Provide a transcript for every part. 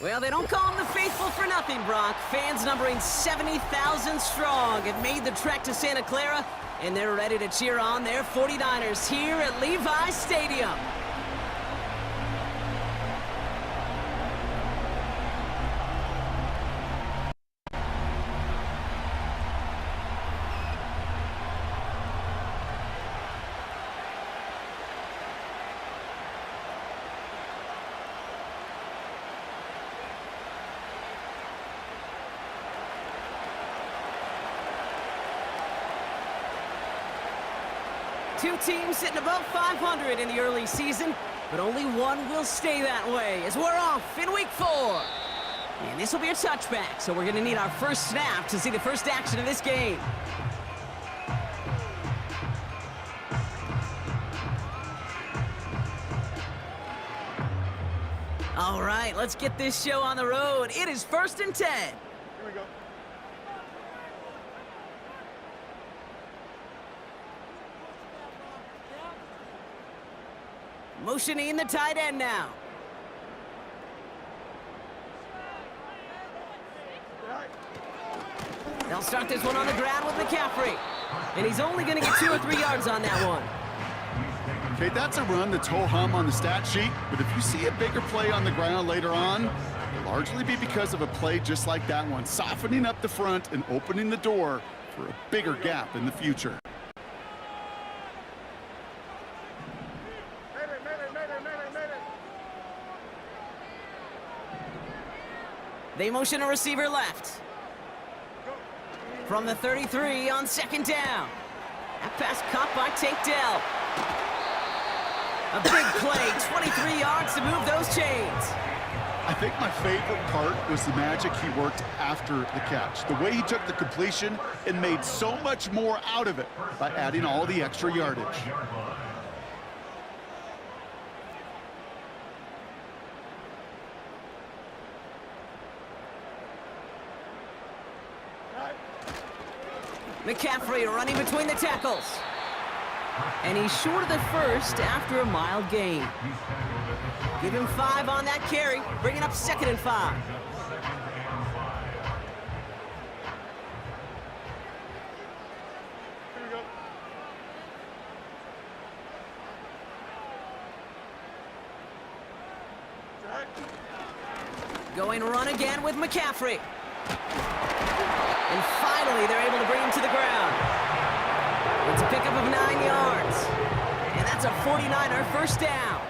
Well, they don't call them the faithful for nothing, Brock. Fans numbering 70,000 strong have made the trek to Santa Clara, and they're ready to cheer on their 49ers here at Levi's Stadium. Two teams sitting above 500 in the early season, but only one will stay that way as we're off in week 4. And this will be a touchback, so we're going to need our first snap to see the first action of this game. All right, let's get this show on the road. It is 1st and 10. Here we go. Motioning the tight end now. They'll start this one on the ground with McCaffrey. And he's only going to get 2 or 3 yards on that one. Okay, that's a run that's ho-hum on the stat sheet, but if you see a bigger play on the ground later on, it'll largely be because of a play just like that one, softening up the front and opening the door for a bigger gap in the future. They motion a receiver left. From the 33 on 2nd down. That pass caught by Tank Dell. A big play, 23 yards to move those chains. I think my favorite part was the magic he worked after the catch. The way he took the completion and made so much more out of it by adding all the extra yardage. McCaffrey running between the tackles. And he's short of the first after a mild gain. Give him 5 on that carry, bringing up 2nd and 5. Here we go. Going run again with McCaffrey. And finally, they're able to bring him to the ground. It's a pickup of 9 yards. And that's a 49er first down.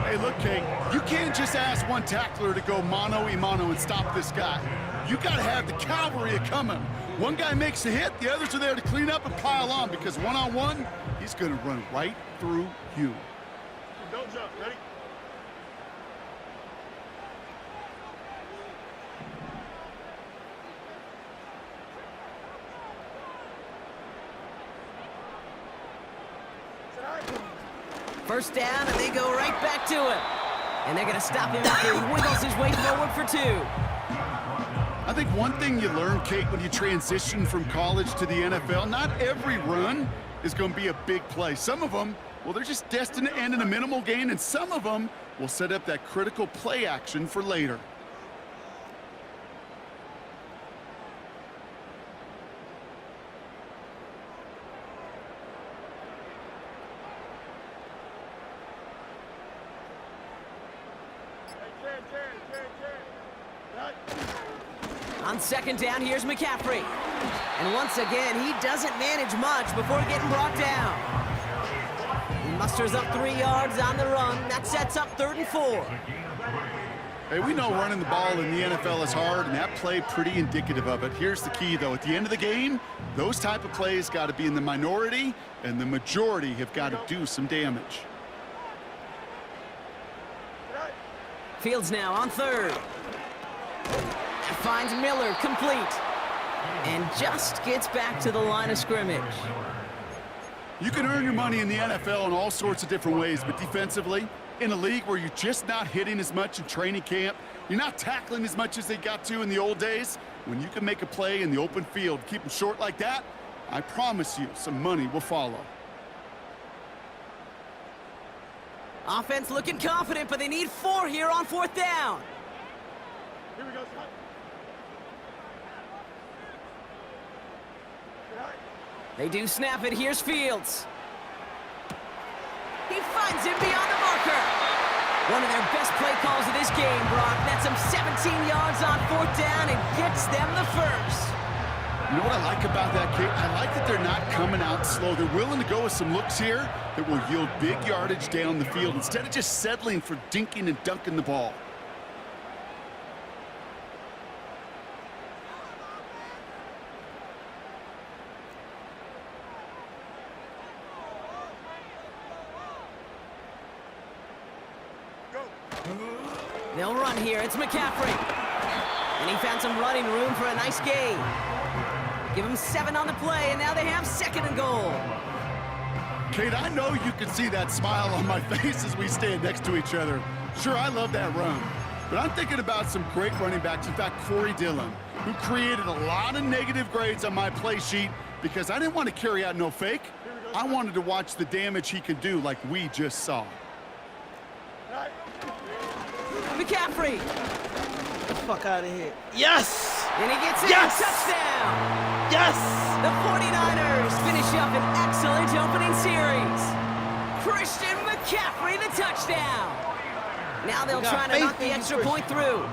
Hey, look, Kate, you can't just ask one tackler to go mano-a-mano and stop this guy. You got to have the cavalry coming. One guy makes a hit, the others are there to clean up and pile on, because one-on-one, he's going to run right through you. Don't jump. Ready? First down, and they go right back to him. And they're going to stop him after he wiggles his way forward for 2. I think one thing you learn, Kate, when you transition from college to the NFL, not every run is going to be a big play. Some of them, well, they're just destined to end in a minimal gain, and some of them will set up that critical play action for later. On 2nd down, here's McCaffrey. And once again, he doesn't manage much before getting brought down. He musters up 3 yards on the run. That sets up 3rd and 4. Hey, we know running the ball in the NFL is hard, and that play pretty indicative of it. Here's the key, though. At the end of the game, those type of plays got to be in the minority, and the majority have got to do some damage. Fields now on 3rd. Finds Miller complete. And just gets back to the line of scrimmage. You can earn your money in the NFL in all sorts of different ways, but defensively, in a league where you're just not hitting as much in training camp, you're not tackling as much as they got to in the old days, when you can make a play in the open field, keep them short like that, I promise you some money will follow. Offense looking confident, but they need 4 here on 4th down. Here we go, Scott. They do snap it. Here's Fields. He finds him beyond the marker. One of their best play calls of this game, Brock. That's them 17 yards on 4th down and gets them the first. You know what I like about that kick? I like that they're not coming out slow. They're willing to go with some looks here that will yield big yardage down the field instead of just settling for dinking and dunking the ball. They'll run here. It's McCaffrey. And he found some running room for a nice gain. Give him 7 on the play, and now they have 2nd and goal. Kate, I know you can see that smile on my face as we stand next to each other. Sure, I love that run. But I'm thinking about some great running backs. In fact, Corey Dillon, who created a lot of negative grades on my play sheet because I didn't want to carry out no fake. I wanted to watch the damage he could do like we just saw. McCaffrey. Get the fuck out of here. Yes! And he gets it. Yes! Touchdown. Yes! The 49ers finish up an excellent opening series. Christian McCaffrey, the touchdown. Now they'll try to knock the extra point through.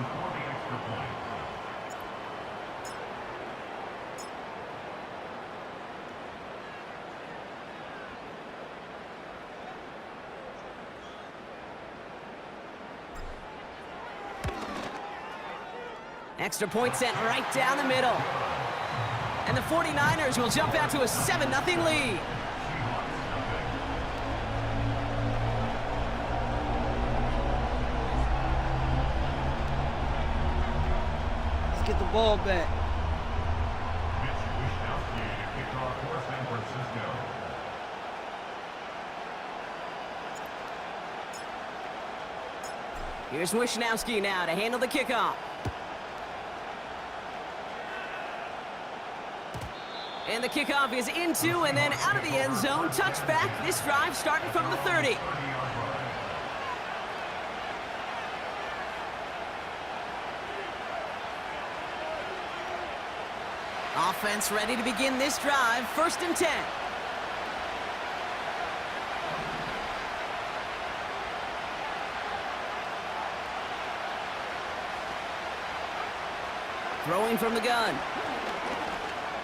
Extra point sent right down the middle. And the 49ers will jump out to a 7-0 lead. Let's get the ball back. Here's Wishnowski now to handle the kickoff. And the kickoff is into and then out of the end zone. Touchback. This drive starting from the 30. Offense ready to begin this drive. 1st and 10. Throwing from the gun.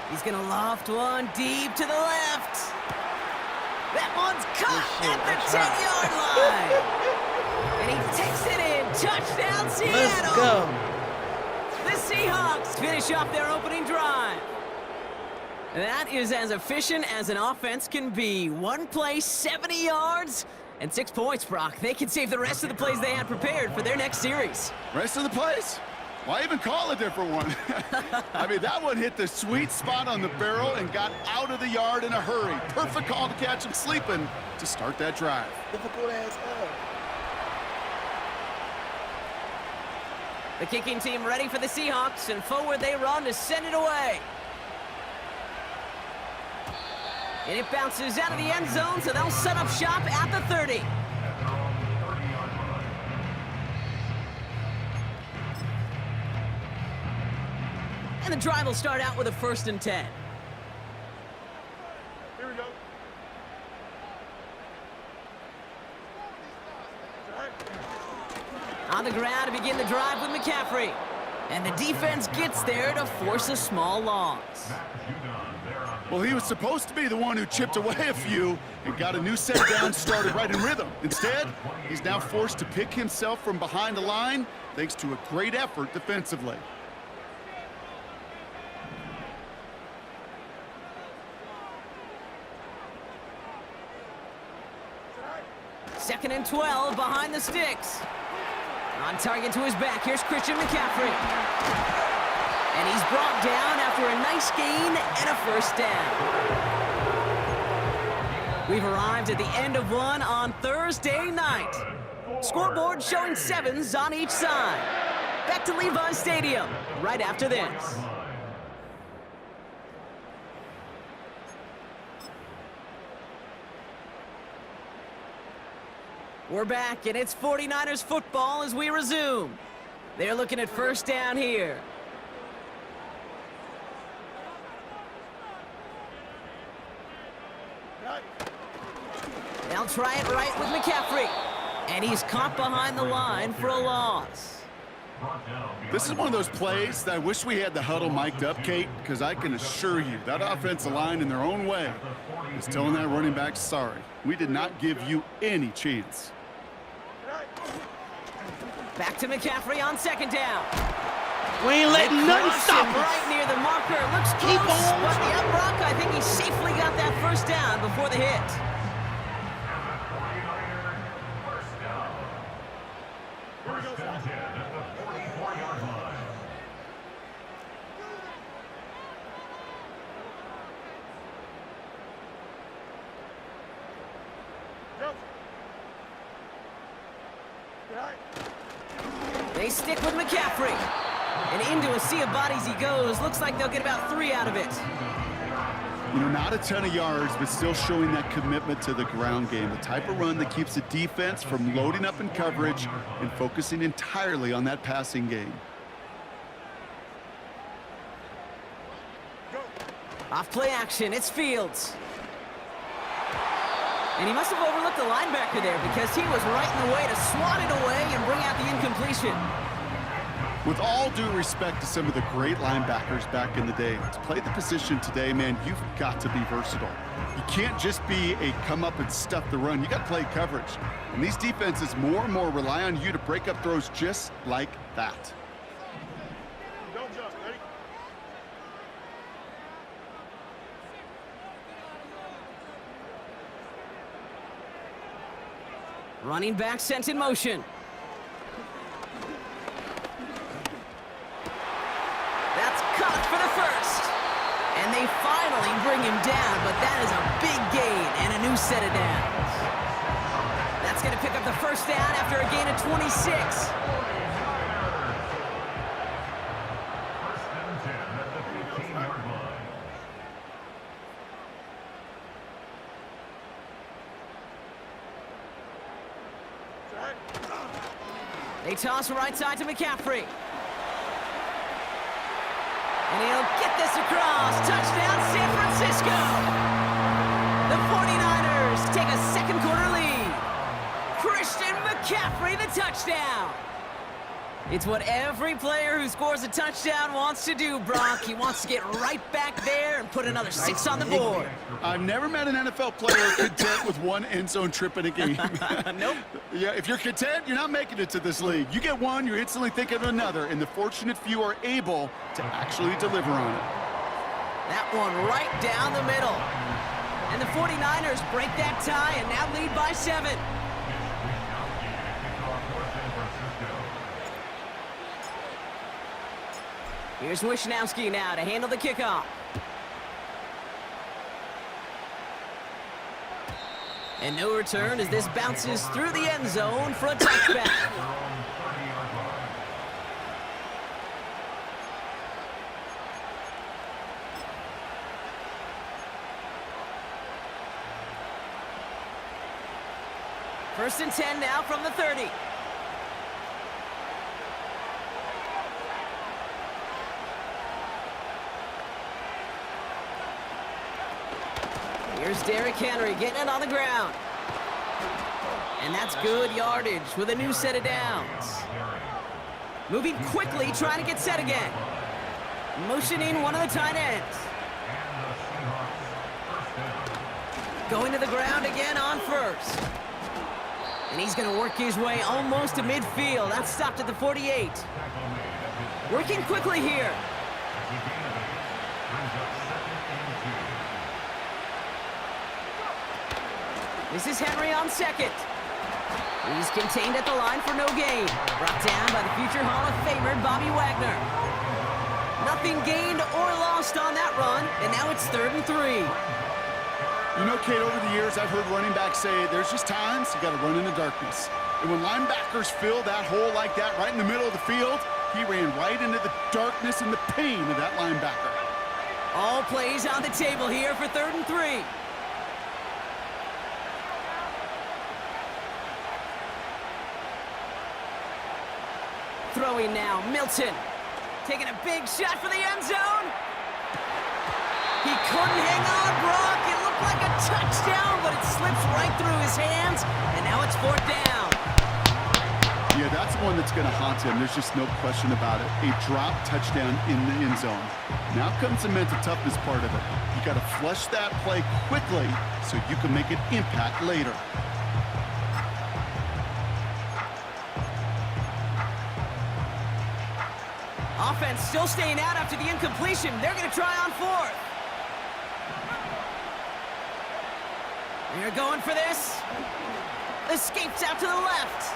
He's gonna loft one deep to the left. That one's caught at the 10-yard line. And he takes it in. Touchdown, Seattle. Let's go. The Seahawks finish off their opening drive. That is as efficient as an offense can be. One play, 70 yards, and 6 points, Brock. They can save the rest of the plays they had prepared for their next series. Rest of the plays? Why even call a different one? I mean, that one hit the sweet spot on the barrel and got out of the yard in a hurry. Perfect call to catch him sleeping to start that drive. Difficult as hell. The kicking team ready for the Seahawks, and forward they run to send it away. And it bounces out of the end zone, so they'll set up shop at the 30. And the drive will start out with a 1st and 10. Here we go. On the ground to begin the drive with McCaffrey. And the defense gets there to force a small loss. Well, he was supposed to be the one who chipped away a few and got a new set of downs started right in rhythm. Instead, he's now forced to pick himself from behind the line thanks to a great effort defensively. 2nd and 12 behind the sticks. On target to his back, here's Christian McCaffrey. And he's brought down after a nice gain and a 1st down. We've arrived at the end of one on Thursday night. Scoreboard showing 7s on each side. Back to Levi's Stadium right after this. We're back, and it's 49ers football as we resume. They're looking at first down here. They'll try it right with McCaffrey. And he's caught behind the line for a loss. This is one of those plays that I wish we had the huddle mic'd up, Kate, because I can assure you that offensive line in their own way is telling that running back, sorry, we did not give you any chance. Back to McCaffrey on second down. We ain't letting nothing stop us. Right near the marker. Looks close, Keep on. but the Brock, I think he safely got that first down before the hit. They stick with McCaffrey. And into a sea of bodies he goes. Looks like they'll get about 3 out of it. You know, not a ton of yards, but still showing that commitment to the ground game. The type of run that keeps the defense from loading up in coverage and focusing entirely on that passing game. Off play action, it's Fields. And he must have overlooked the linebacker there because he was right in the way to swat it away and bring out the incompletion. With all due respect to some of the great linebackers back in the day, to play the position today, man, you've got to be versatile. You can't just be a come up and stuff the run. You got to play coverage. And these defenses more and more rely on you to break up throws just like that. Running back sent in motion. That's caught for the first. And they finally bring him down, but that is a big gain and a new set of downs. That's going to pick up the first down after a gain of 26. They toss right side to McCaffrey. And he'll get this across. Touchdown, San Francisco. The 49ers take a second quarter lead. Christian McCaffrey, the touchdown. It's what every player who scores a touchdown wants to do, Brock. He wants to get right back there and put another 6 on the board. I've never met an NFL player content with one end zone trip in a game. Nope. Yeah, if you're content, you're not making it to this league. You get one, you're instantly thinking of another, and the fortunate few are able to actually deliver on it. That one right down the middle. And the 49ers break that tie and now lead by 7. Here's Wishnowski now to handle the kickoff. And no return as this bounces through the end zone for a touchback. First and 10 now from the 30. Here's Derrick Henry getting it on the ground. And that's good yardage with a new set of downs. Moving quickly, trying to get set again. Motioning one of the tight ends. Going to the ground again on first. And he's going to work his way almost to midfield. That's stopped at the 48. Working quickly here. This is Henry on second. He's contained at the line for no gain. Brought down by the future Hall of Famer, Bobby Wagner. Nothing gained or lost on that run, and now it's 3rd and 3. You know, Kate, over the years, I've heard running backs say there's just times you got to run in the darkness. And when linebackers fill that hole like that right in the middle of the field, he ran right into the darkness and the pain of that linebacker. All plays on the table here for 3rd and 3. Throwing now, Milton. Taking a big shot for the end zone. He couldn't hang on, Brock. It looked like a touchdown, but it slips right through his hands, and now it's 4th down. Yeah, that's one that's going to haunt him. There's just no question about it. A drop touchdown in the end zone. Now comes the mental toughness part of it. You got to flush that play quickly so you can make an impact later. Offense still staying out after the incompletion. They're going to try on 4th. They're going for this. Escapes out to the left.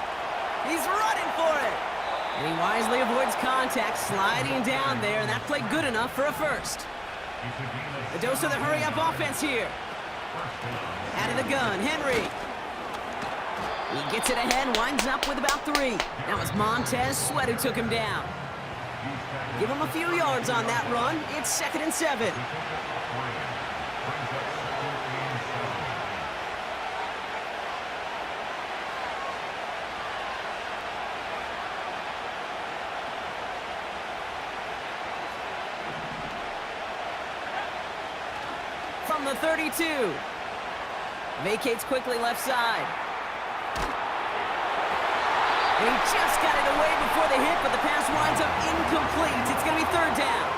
He's running for it. And he wisely avoids contact, sliding down there, and that played good enough for a first. A dose of the hurry-up offense here. Out of the gun, Henry. He gets it ahead, winds up with about 3. Now it's Montez Sweat who took him down. Give him a few yards on that run. It's 2nd and 7. From the 32. Vacates quickly left side. And he just got it away before the hit, but the pass winds up incomplete. It's going to be 3rd down.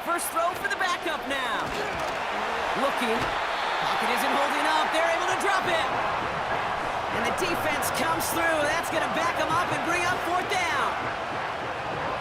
First throw for the backup now. Looking. Pocket isn't holding up. They're able to drop it. And the defense comes through. That's going to back them up and bring up 4th down.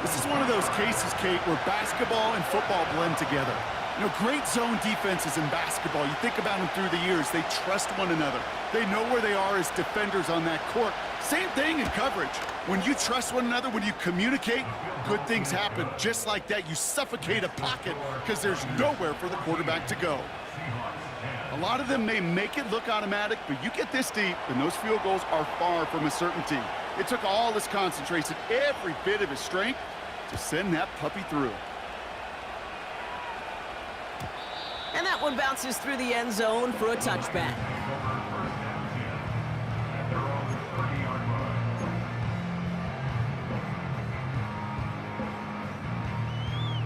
This is one of those cases, Kate, where basketball and football blend together. You know, great zone defenses in basketball. You think about them through the years. They trust one another. They know where they are as defenders on that court. Same thing in coverage. When you trust one another, when you communicate, good things happen. Just like that, you suffocate a pocket because there's nowhere for the quarterback to go. A lot of them may make it look automatic, but you get this deep, and those field goals are far from a certainty. It took all his concentration, every bit of his strength, to send that puppy through. And that one bounces through the end zone for a touchback.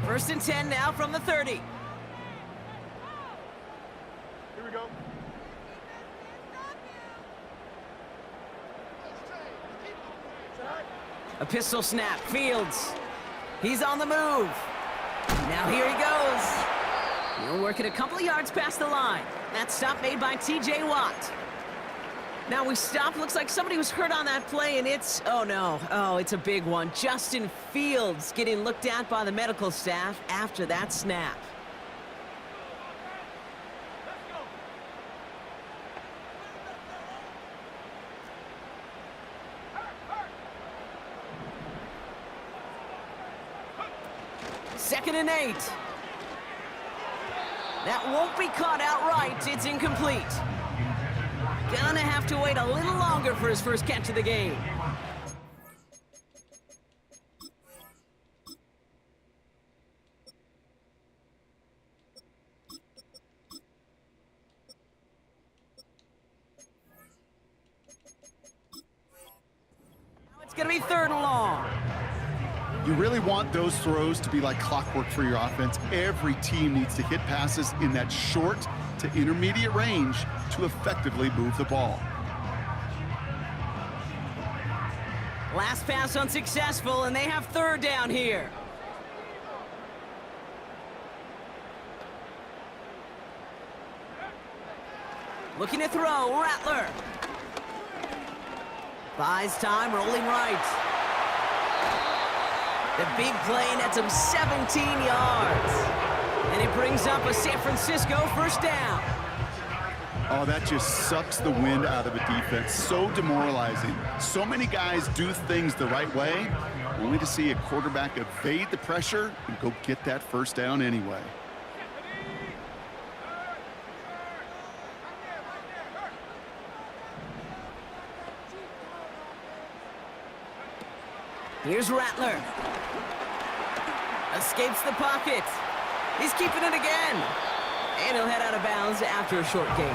First and 10 now from the 30. Here we go. A pistol snap, Fields. He's on the move. Now here he goes. He'll work it a couple of yards past the line. That stop made by T.J. Watt. Now we stop. Looks like somebody was hurt on that play, and it's... oh, no. Oh, it's a big one. Justin Fields getting looked at by the medical staff after that snap. Second and 8. That won't be caught outright. It's incomplete. Gonna have to wait a little longer for his first catch of the game. Now it's gonna be 3rd and long. You really want those throws to be like clockwork for your offense. Every team needs to hit passes in that short to intermediate range to effectively move the ball. Last pass unsuccessful, and they have 3rd down here. Looking to throw, Rattler. Buys time, rolling right. The big play nets him 17 yards. And it brings up a San Francisco first down. Oh, that just sucks the wind out of a defense. So demoralizing. So many guys do things the right way, only to see a quarterback evade the pressure and go get that first down anyway. Here's Rattler. Escapes the pocket. He's keeping it again. And he'll head out of bounds after a short gain.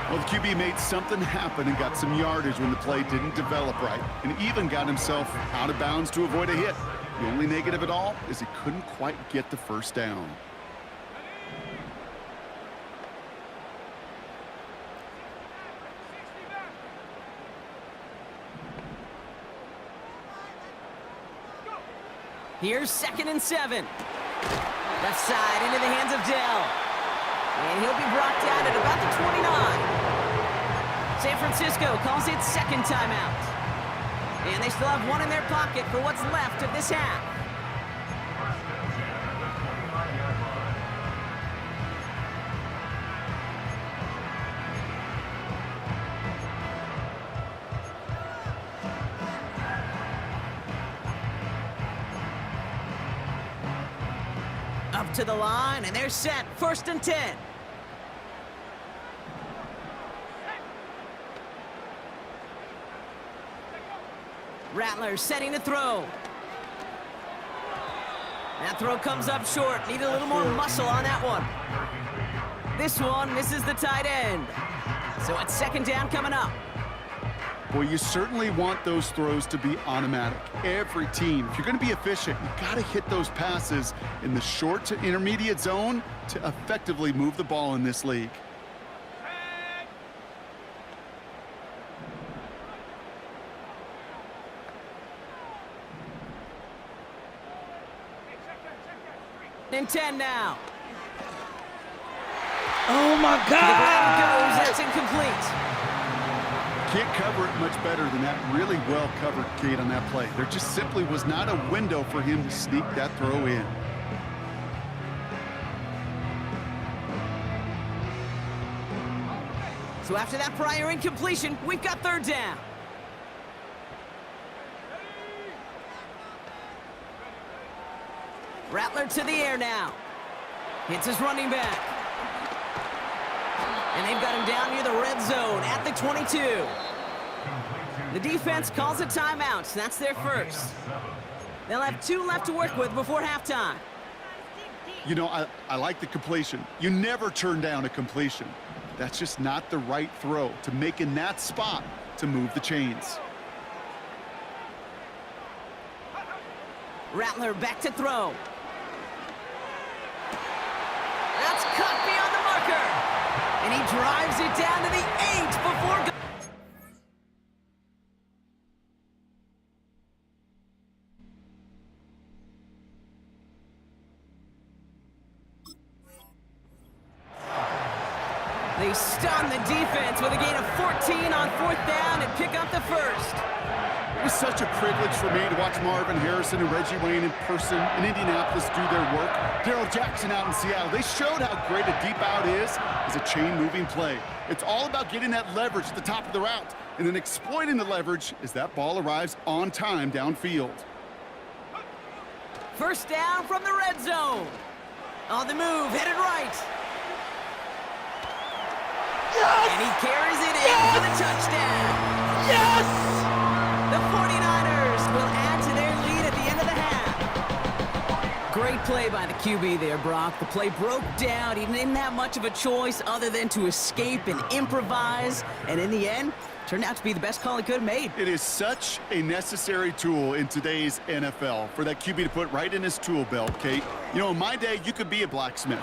Well, the QB made something happen and got some yardage when the play didn't develop right, and even got himself out of bounds to avoid a hit. The only negative at all is he couldn't quite get the first down. Here's 2nd and 7. Left side into the hands of Dell. And he'll be brought down at about the 29. San Francisco calls its second timeout. And they still have one in their pocket for what's left of this half. Up to the line, and they're set. 1st and 10. Rattler setting to throw. That throw comes up short. Need a little more muscle on that one. This one misses the tight end. So it's 2nd down coming up. Well, you certainly want those throws to be automatic. Every team, if you're going to be efficient, you got to hit those passes in the short to intermediate zone to effectively move the ball in this league. And 10 now. Oh my The God! ground goes. That's incomplete. Can't cover it much better than that really well-covered gate on that play. There just simply was not a window for him to sneak that throw in. So after that prior incompletion, we've got 3rd down. Rattler to the air now. Hits his running back. And they've got him down near the red zone at the 22. The defense calls a timeout. That's their first. They'll have 2 left to work with before halftime. You know, I like the completion. You never turn down a completion. That's just not the right throw to make in that spot to move the chains. Rattler back to throw. That's cut beyond the marker. And he drives it down to the 8 before... They stun the defense with a gain of 14 on 4th down and pick up the first. It was such a privilege for me to watch Marvin Harrison and Reggie Wayne in person in Indianapolis do their work. Darrell Jackson out in Seattle. They showed how great a deep out is as a chain-moving play. It's all about getting that leverage at the top of the route and then exploiting the leverage as that ball arrives on time downfield. 1st down from the red zone. On the move, headed right. Yes! And he carries it in for the touchdown. Yes! The 49ers will add to their lead at the end of the half. Great play by the QB there, Brock. The play broke down. He didn't have much of a choice other than to escape and improvise. And in the end, turned out to be the best call he could have made. It is such a necessary tool in today's NFL for that QB to put right in his tool belt, Kate. You know, in my day, you could be a blacksmith,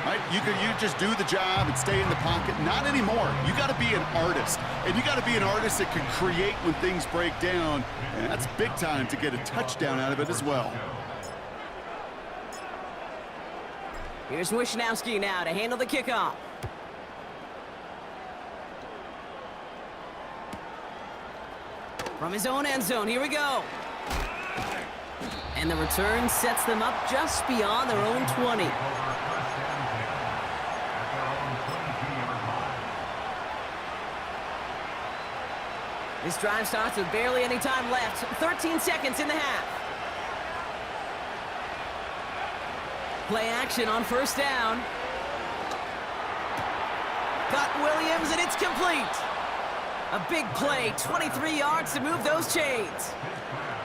right? You just do the job and stay in the pocket. Not anymore. You got to be an artist, and you got to be an artist that can create when things break down, and that's big time to get a touchdown out of it as well. Here's Wishnowski now to handle the kickoff. From his own end zone, here we go. And the return sets them up just beyond their own 20. This drive starts with barely any time left. 13 seconds in the half. Play action on 1st down. Got Williams, and it's complete. A big play, 23 yards to move those chains.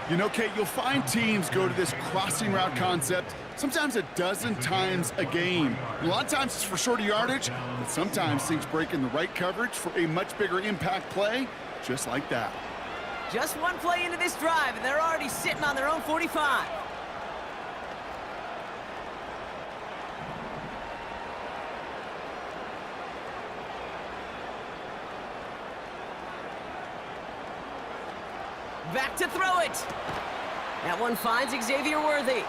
You know, Kate, you'll find teams go to this crossing route concept sometimes a dozen times a game. And a lot of times it's for shorter yardage, but sometimes things break in the right coverage for a much bigger impact play, just like that. Just one play into this drive, and they're already sitting on their own 45. Back to throw it. That one finds Xavier Worthy.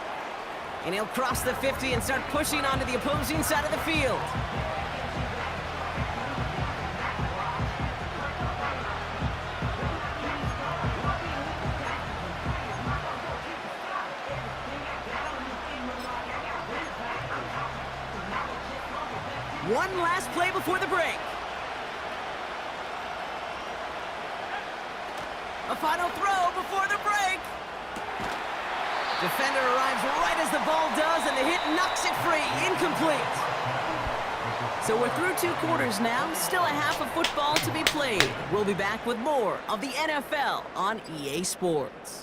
And he'll cross the 50 and start pushing onto the opposing side of the field. One last play before the break. A final throw before the break. Defender arrives right as the ball does, and the hit knocks it free. Incomplete. So we're through 2 quarters now. Still a half of football to be played. We'll be back with more of the NFL on EA Sports.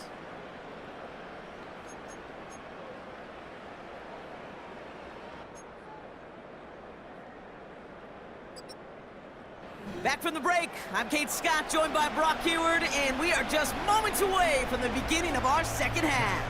Back from the break, I'm Kate Scott, joined by Brock Heward, and we are just moments away from the beginning of our second half.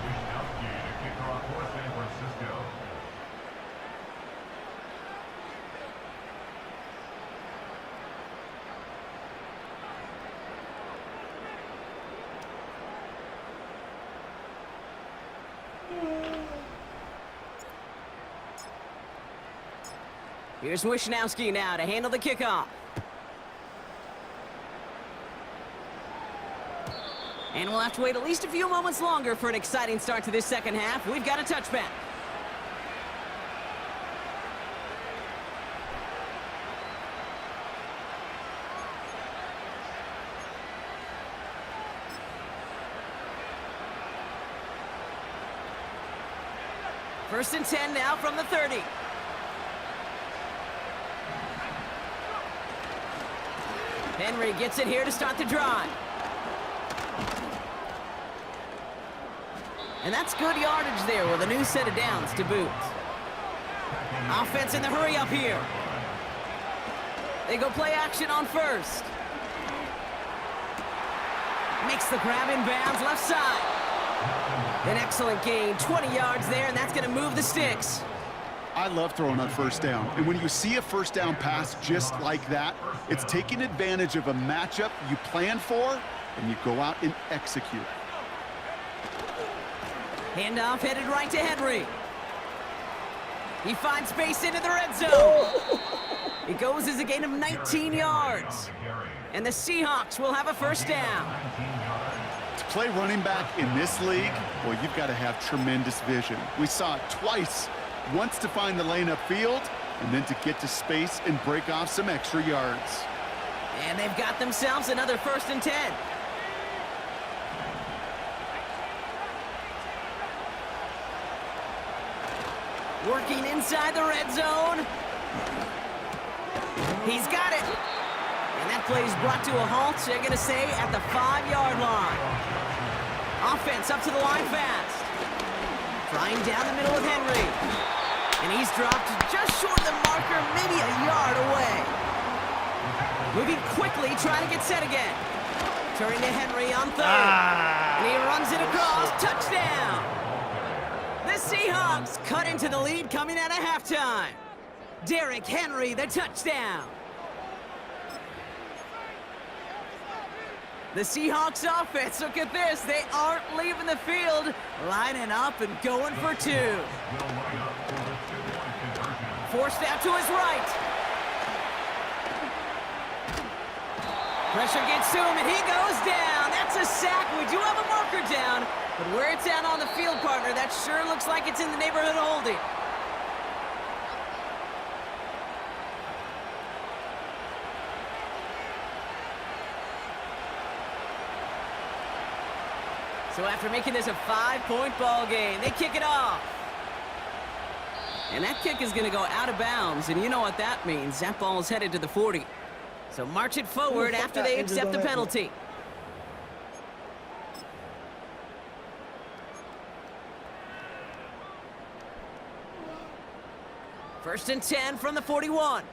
Here's Wishnowski now to handle the kickoff. And we'll have to wait at least a few moments longer for an exciting start to this second half. We've got a touchback. First and 10 now from the 30. Henry gets it here to start the drive. And that's good yardage there with a new set of downs to boot. Offense in the hurry up here. They go play action on first. Makes the grab in bounds left side. An excellent gain, 20 yards there, and that's going to move the sticks. I love throwing on first down. And when you see a first down pass just like that, it's taking advantage of a matchup you plan for, and you go out and execute. Handoff headed right to Henry. He finds space into the red zone. It goes as a gain of 19 yards. And the Seahawks will have a first down. To play running back in this league, well, you've got to have tremendous vision. We saw it twice. Once to find the lane upfield, and then to get to space and break off some extra yards. And they've got themselves another first and 10. Working inside the red zone. He's got it. And that play is brought to a halt, they're going to say, at the 5-yard line. Offense up to the line fast. Trying down the middle with Henry. And he's dropped just short of the marker, maybe a yard away. Moving quickly, trying to get set again. Turning to Henry on third. And he runs it across. Touchdown. The Seahawks cut into the lead coming out of halftime. Derrick Henry, the touchdown. The Seahawks offense, look at this. They aren't leaving the field, lining up and going for 2. Forced out to his right. Pressure gets to him, and he goes down. That's a sack. We do have a marker down, but where it's at on the field, partner, that sure looks like it's in the neighborhood of holding. So after making this a 5-point ball game, they kick it off. And that kick is going to go out of bounds, and you know what that means. That ball is headed to the 40. So march it forward after they accept the penalty. First and 10 from the 41.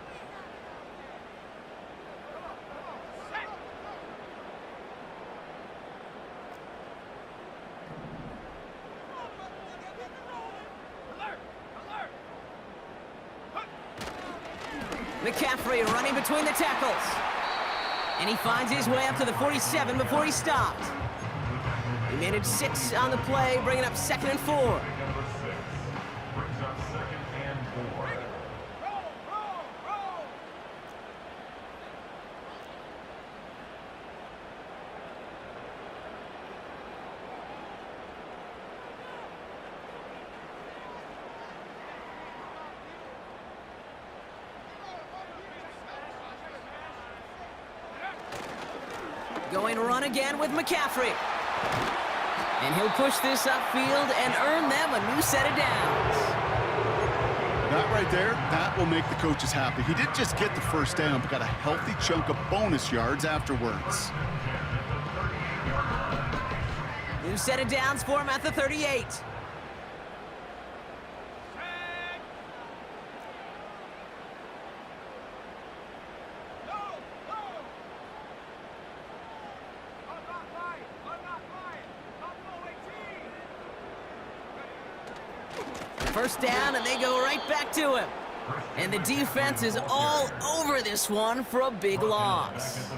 McCaffrey running between the tackles. And he finds his way up to the 47 before he stopped. He managed 6 on the play, bringing up 2nd and 4. Going to run again with McCaffrey. And he'll push this upfield and earn them a new set of downs. That right there, that will make the coaches happy. He didn't just get the first down, but got a healthy chunk of bonus yards afterwards. New set of downs for him at the 38. First down, and they go right back to him. And the defense is all over this one for a big loss.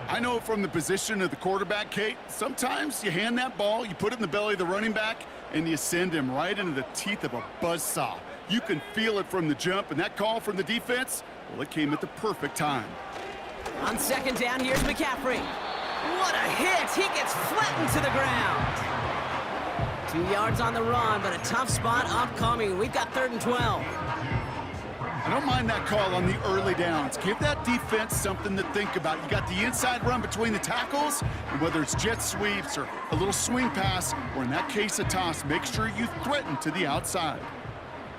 I know from the position of the quarterback, Kate, sometimes you hand that ball, you put it in the belly of the running back, and you send him right into the teeth of a buzzsaw. You can feel it from the jump, and that call from the defense, well, it came at the perfect time. On second down, here's McCaffrey. What a hit! He gets flattened to the ground. 2 yards on the run, but a tough spot upcoming. We've got 3rd and 12. I don't mind that call on the early downs. Give that defense something to think about. You got the inside run between the tackles, and whether it's jet sweeps or a little swing pass, or in that case a toss, make sure you threaten to the outside.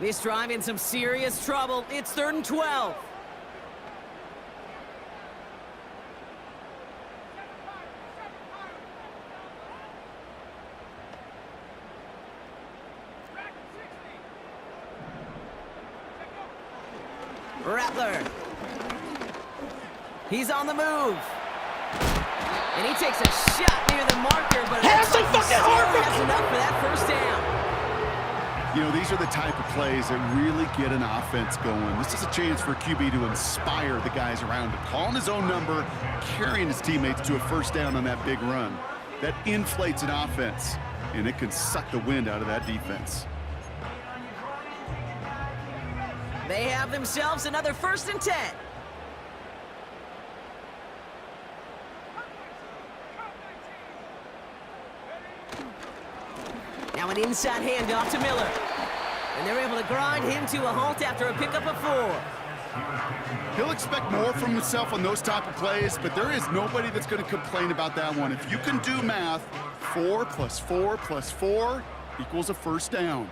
This drive in some serious trouble. It's 3rd and 12. Rattler. He's on the move. And he takes a shot near the marker, but Have some fucking heart, has enough for that first down. You know, these are the type of plays that really get an offense going. This is a chance for QB to inspire the guys around him. Calling his own number, carrying his teammates to a first down on that big run. That inflates an offense, and it can suck the wind out of that defense. They have themselves another 1st and 10. Now an inside handoff to Miller. And they're able to grind him to a halt after a pickup of 4. He'll expect more from himself on those type of plays, but there is nobody that's going to complain about that one. If you can do math, 4 plus 4 plus 4 equals a first down.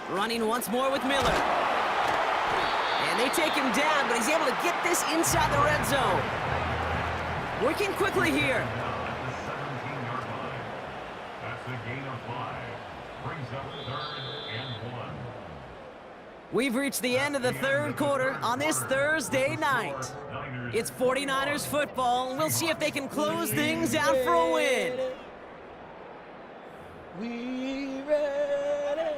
Running once more with Miller. And they take him down, but he's able to get this inside the red zone. Working quickly here. That's a gain of 5. Brings up 3rd and 1. We've reached the end of the 3rd quarter on this Thursday night. It's 49ers football. We'll see if they can close things out for a win. We ready.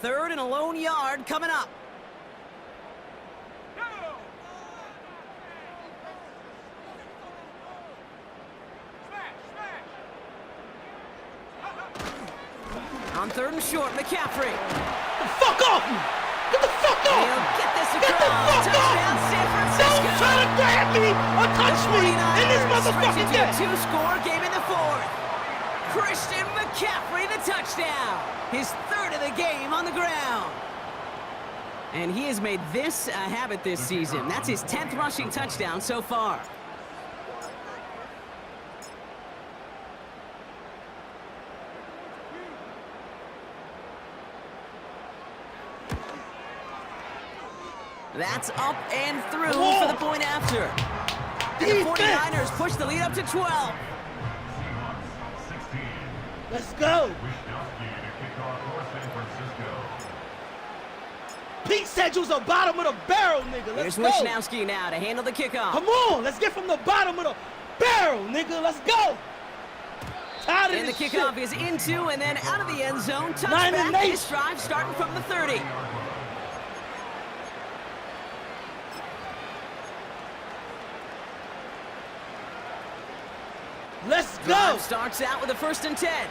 Third and a lone yard coming up. On 3rd and short, McCaffrey. Fuck off! Get the fuck off! He'll get this Get the across. fuck off! Touchdown, San Francisco. Don't try to grab me or touch me in this motherfucking game. game! 2-score game in the 4th. Christian McCaffrey, the touchdown. His 3rd of the game on the ground. And he has made this a habit this season. That's his 10th rushing touchdown so far. That's up and through for the point after. And the 49ers push the lead up to 12. Let's go. Pete said you was the bottom of the barrel, nigga. Let's Here's go. Wisnowski now to handle the kickoff. Come on, let's get from the bottom of the barrel, nigga. Let's go. Tired of And the this kickoff shit. is into and then out of the end zone. Nine and Touchback. eight. This drive starting from the 30. Let's go. Drive starts out with a 1st and 10.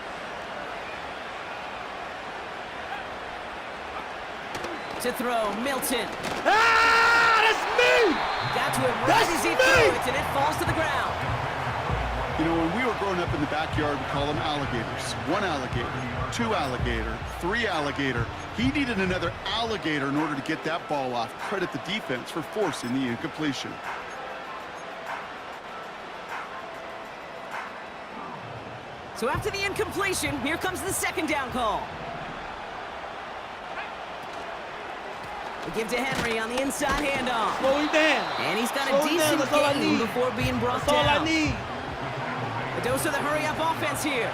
To throw, Milton. Ah, that's me. Got to it right That's as he me. threw it, and it falls to the ground. You know, when we were growing up in the backyard, we call them alligators. 1 alligator, 2 alligator, 3 alligator. He needed another alligator in order to get that ball off. Credit the defense for forcing the incompletion. So after the incompletion, here comes the 2nd down call. We give to Henry on the inside handoff. Slow him down. And he's got Slow a him down. decent That's all I gain need. before being brought That's all down. I need. A dose of the hurry-up offense here.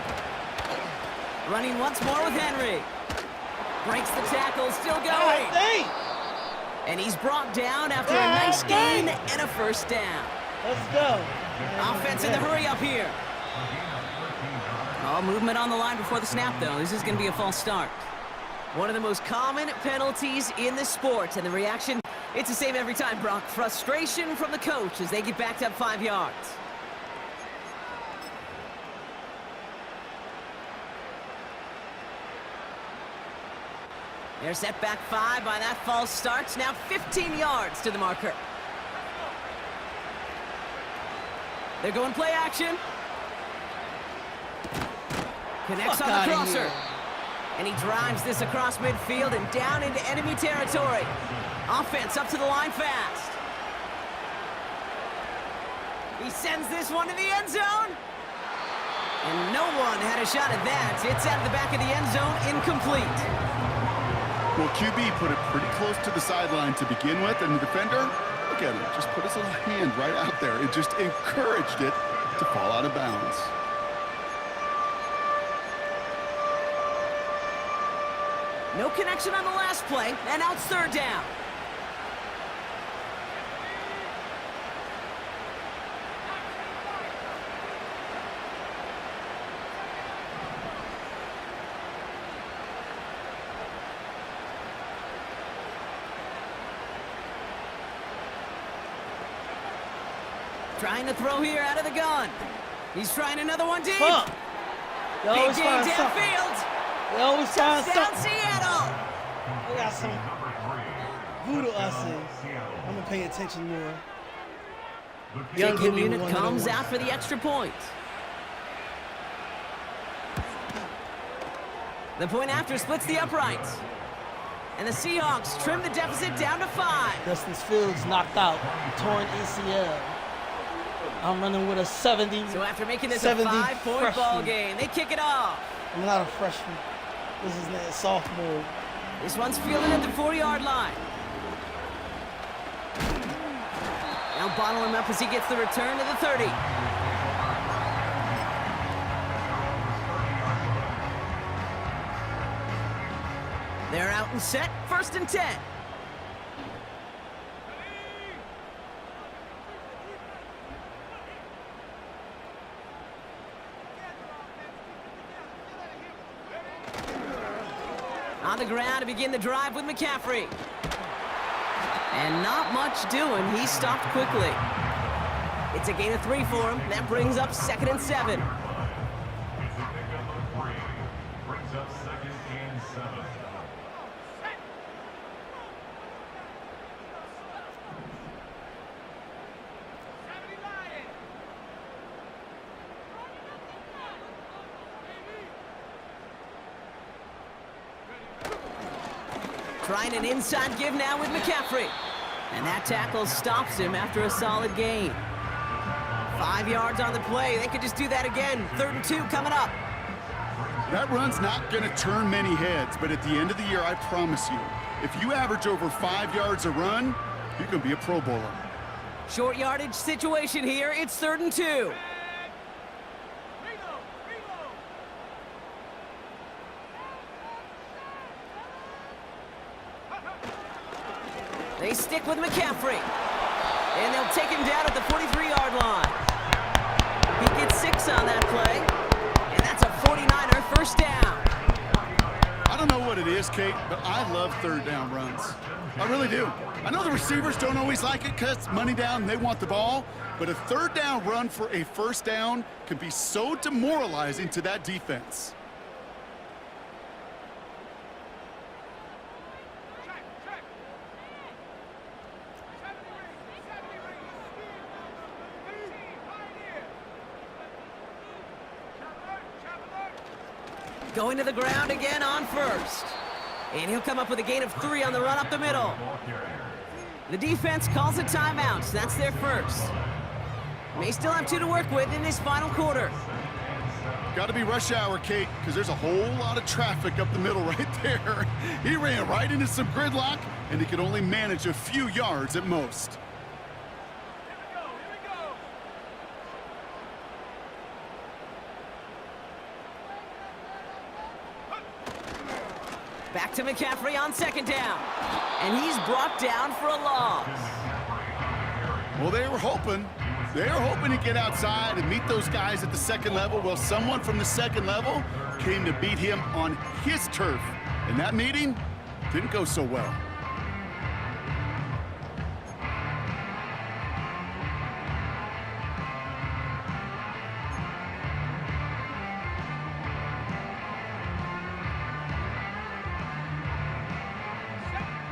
Running once more with Henry. Breaks the tackle, still going. God dang. And he's brought down after a God nice dang. gain and a 1st down. Let's go. Offense in the hurry-up here. Oh, movement on the line before the snap, though. This is going to be a false start. One of the most common penalties in the sport, and the reaction, it's the same every time, Brock. Frustration from the coach as they get backed up 5 yards. They're set back 5 by that false start. Now 15 yards to the marker. They're going play action. Connects Fuck on the outta crosser. here. And he drives this across midfield and down into enemy territory. Offense up to the line fast. He sends this one to the end zone. And no one had a shot at that. It's out of the back of the end zone, incomplete. Well, QB put it pretty close to the sideline to begin with, and the defender, look at him, just put his little hand right out there. It just encouraged it to fall out of bounds. No connection on the last play, and now it's 3rd down. Trying to throw here out of the gun. He's trying another one deep. Fuck. They Big always game find something. downfield. They always find Down something. Seattle. They got some voodoo us in. I'm gonna pay attention more. Young Kicking Jimmy unit one of comes them. out for the extra point. The point after splits the uprights. And the Seahawks trim the deficit down to 5. Dustin Fields knocked out, torn ACL. I'm running with a 70. So after making this a 70 5-point ball freshman. game, they kick it off. I'm not a freshman. This is a sophomore. This one's fielded at the 4-yard line. Now bottle him up as he gets the return to the 30. They're out and set, 1st and 10. On the ground to begin the drive with McCaffrey. And not much doing. He stopped quickly. It's a gain of 3 for him. That brings up 2nd and 7. It's a pickup of 3. Brings up 2nd and 7. Trying an inside give now with McCaffrey. And that tackle stops him after a solid gain. 5 yards on the play. They could just do that again. 3rd and 2 coming up. That run's not going to turn many heads, but at the end of the year, I promise you, if you average over 5 yards a run, you're going to be a Pro Bowler. Short yardage situation here. It's 3rd and 2. They stick with McCaffrey. And they'll take him down at the 43-yard line. He gets 6 on that play. And that's a 49er first down. I don't know what it is, Kate, but I love 3rd down runs. I really do. I know the receivers don't always like it because it's money down and they want the ball, but a 3rd down run for a first down can be so demoralizing to that defense. Going to the ground again on 1st. And he'll come up with a gain of 3 on the run up the middle. The defense calls a timeout. That's their first. May still have 2 to work with in this final quarter. Got to be rush hour, Kate, because there's a whole lot of traffic up the middle right there. He ran right into some gridlock, and he could only manage a few yards at most. Back to McCaffrey on 2nd down. And he's brought down for a loss. Well, they were hoping to get outside and meet those guys at the 2nd level. Well, someone from the 2nd level came to beat him on his turf. And that meeting didn't go so well.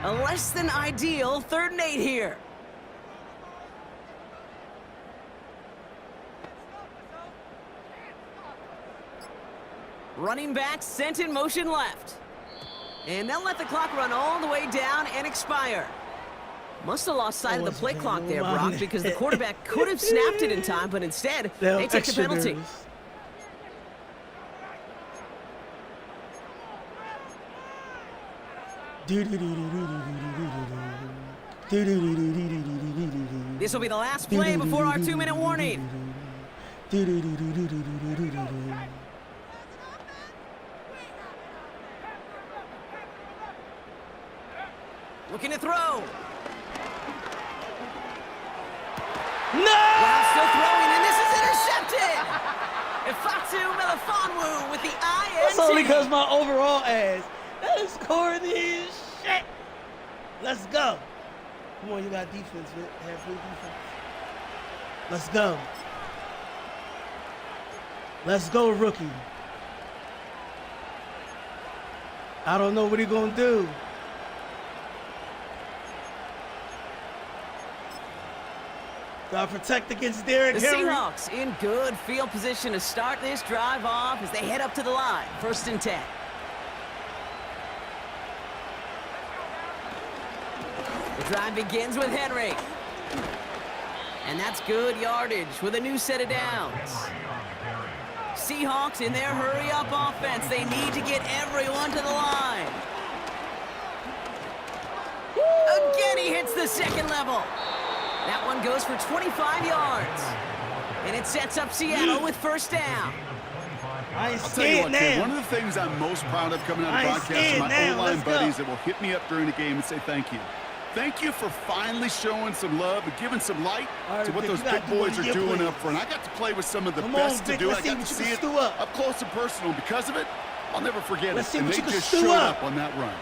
A less than ideal 3rd and 8 here. Running back sent in motion left. And they'll let the clock run all the way down and expire. Must have lost sight of the play clock there, Brock, because the quarterback could have snapped it in time, but instead, they take the penalty. This will be the last play before our 2-minute warning. Looking to throw. No! Wow, still throwing, and this is intercepted. Ifatu Melifonwu with the INT. That's only because my overall ass. That is corny as shit. Let's go. Come on, you got defense, Vic. Have full defense. Let's go. Let's go, rookie. I don't know what he's gonna do. Gotta protect against Derrick Henry. The Seahawks in good field position to start this drive off as they head up to the line. 1st and 10. The drive begins with Henry. And that's good yardage with a new set of downs. Seahawks in their hurry-up offense. They need to get everyone to the line. Again, he hits the 2nd level. That one goes for 25 yards. And it sets up Seattle with 1st down. I ain't I'll tell you scared what, now. Kid, one of the things I'm most proud of coming out of broadcast are my O-line buddies that will hit me up during the game and say thank you. Thank you for finally showing some love and giving some light to what those big boys are doing up front. I got to play with some of the best to do it. I got to see it up close and personal. Because of it, I'll never forget it. And they just showed up on that run.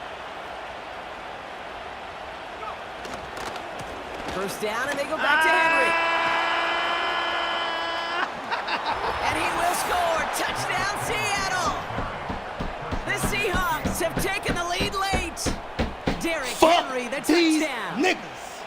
1st down, and they go back to Henry. And he will score. Touchdown, Seattle. The Seahawks have taken the lead late. Derrick Henry, the touchdown. Niggas.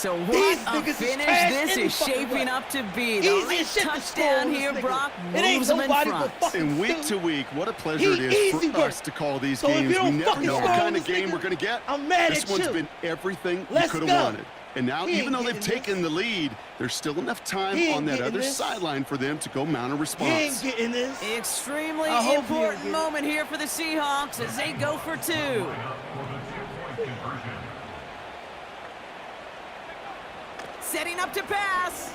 So what These a niggas is finish trash this any is fucking shaping way. up to be. The Easy late as shit to score touchdown on this here, nigga. Brock It ain't moves them in nobody but front. fucking And week Stu. to week, what a pleasure He it is easy for work. us to call these So if games. you don't We never fucking know what score on kind of this game nigga, we're going to get. I'm mad This at one's you. been everything Let's you could go. have wanted. And now, He ain't even though they've getting taken this. the lead, there's still enough time He ain't on that getting other this. sideline for them to go mount a He response. ain't getting this. Extremely I hope he don't important get it. moment here for the Seahawks as they go for 2. for the 2-point conversion. Setting up to pass.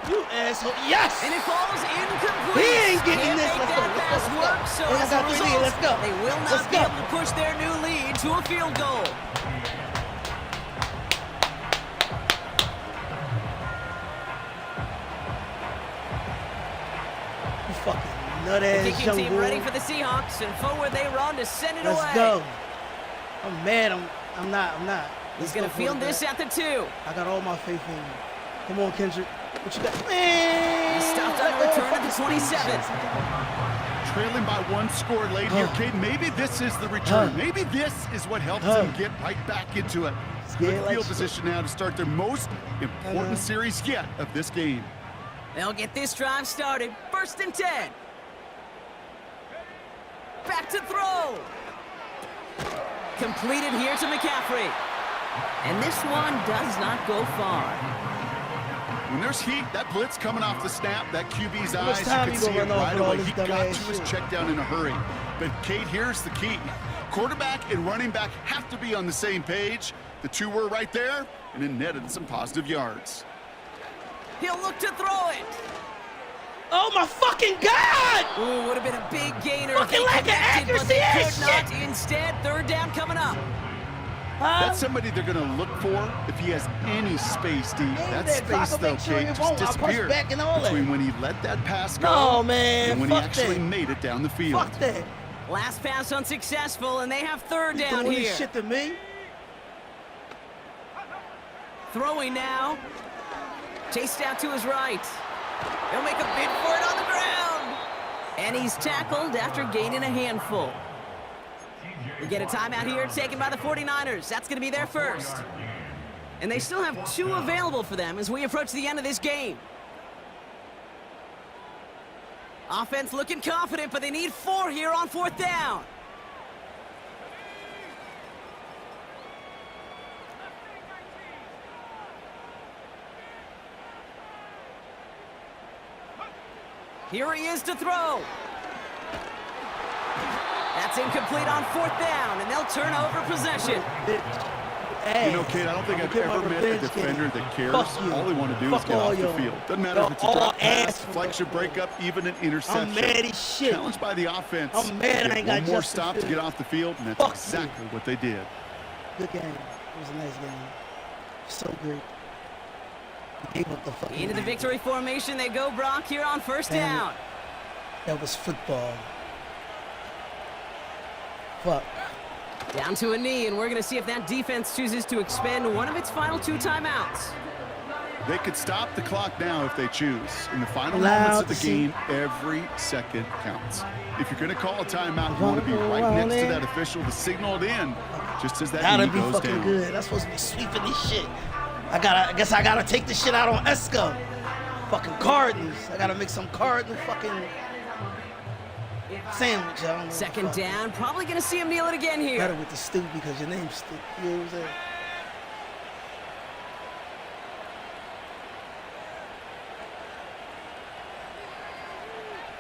You asshole. Yes! And it falls incomplete. He ain't getting Can't this. make Let's go, that let's go, pass let's go. work, so Hey, I as got a 3 result, lead. Let's go. they will Let's not be go. able to push their new lead to a field goal. You fucking nut ass Kicking young team boy. ready for the Seahawks, and forward they run to send it Let's away. go. I'm mad. I'm not. He's Let's going go to for field the this back. at the 2. I got all my faith in you. Come on, Kendrick. What you got? Man! He stopped on a return at the 27. Trailing by 1 score late here, Cade. Maybe this is the return. Maybe this is what helps them get right back into it. Good Scared like field shit. position now to start their most important series yet of this game. They'll get this drive started. 1st and 10. Back to throw. Completed here to McCaffrey. And this one does not go far. When there's heat, that blitz coming off the snap, that QB's How much eyes, time you you can see gonna it run off right with all away. this He got dumbass to his shit? check down in a hurry. But Cade, here's the key. Quarterback and running back have to be on the same page. The 2 were right there, and it netted some positive yards. He'll look to throw it. Oh my fucking God! Ooh, would have been a big gainer if Fucking they lack of connected, but they accuracy could ass not. Instead, 3rd down coming up. Huh? That's somebody they're going to look for if he has any space deep. Ain't That that clock space, will though, make sure Cade, it just won't. I'll push disappeared back and all that. between when he let that pass go No, man. and when he Fuck actually that. made it down the field. Fuck that. Last pass unsuccessful, and they have 3rd You down doing here. this shit to me? Throwing now. Chased out to his right. He'll make a bid for it on the ground. And he's tackled after gaining a handful. We get a timeout here taken by the 49ers. That's going to be their first. And they still have 2 available for them as we approach the end of this game. Offense looking confident, but they need 4 here on 4th down. Here he is to throw. That's incomplete on 4th down, and they'll turn over possession. You know, Cade, I don't think I've ever met a defender that cares. All they want to do is get off the field. Doesn't matter if it's a drop pass, deflection, breakup, even an interception. I'm mad as shit. Challenged by the offense. I'm mad They I get ain't got one more Justin stop to Fields. get off the field, and that's Fuck exactly what they did. Good game. It was a nice game. So great. We gave up the fucking Into the game. victory formation they go, Brock, here on 1st Damn down. it. That was football. Fuck. Down to a knee, and we're going to see if that defense chooses to expend one of its final 2 timeouts. They could stop the clock now if they choose. In the final Allowed moments of to the see- game, every second counts. If you're going to call a timeout, you want to be right next to that official to signal it in, just as that Gotta knee be goes fucking down. good. I'm supposed to be sweeping this shit. I guess I gotta take this shit out on Esco. Fucking Cardinals. I gotta make some Cardinal fucking sandwich. I don't know. 2nd down, probably going to see him kneel it again here. Better with the Stu because your name's Stu. You know what I'm saying?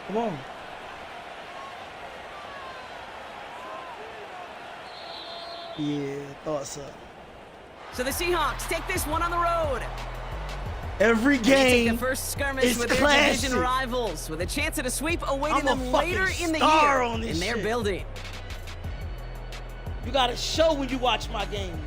Come on. Yeah, thought so. So the Seahawks take this one on the road. Every They take game the first skirmish is with their classic. division rivals, with a chance at a sweep awaiting I'm a them later fucking in the star year on this in their shit. building. You gotta show when you watch my games.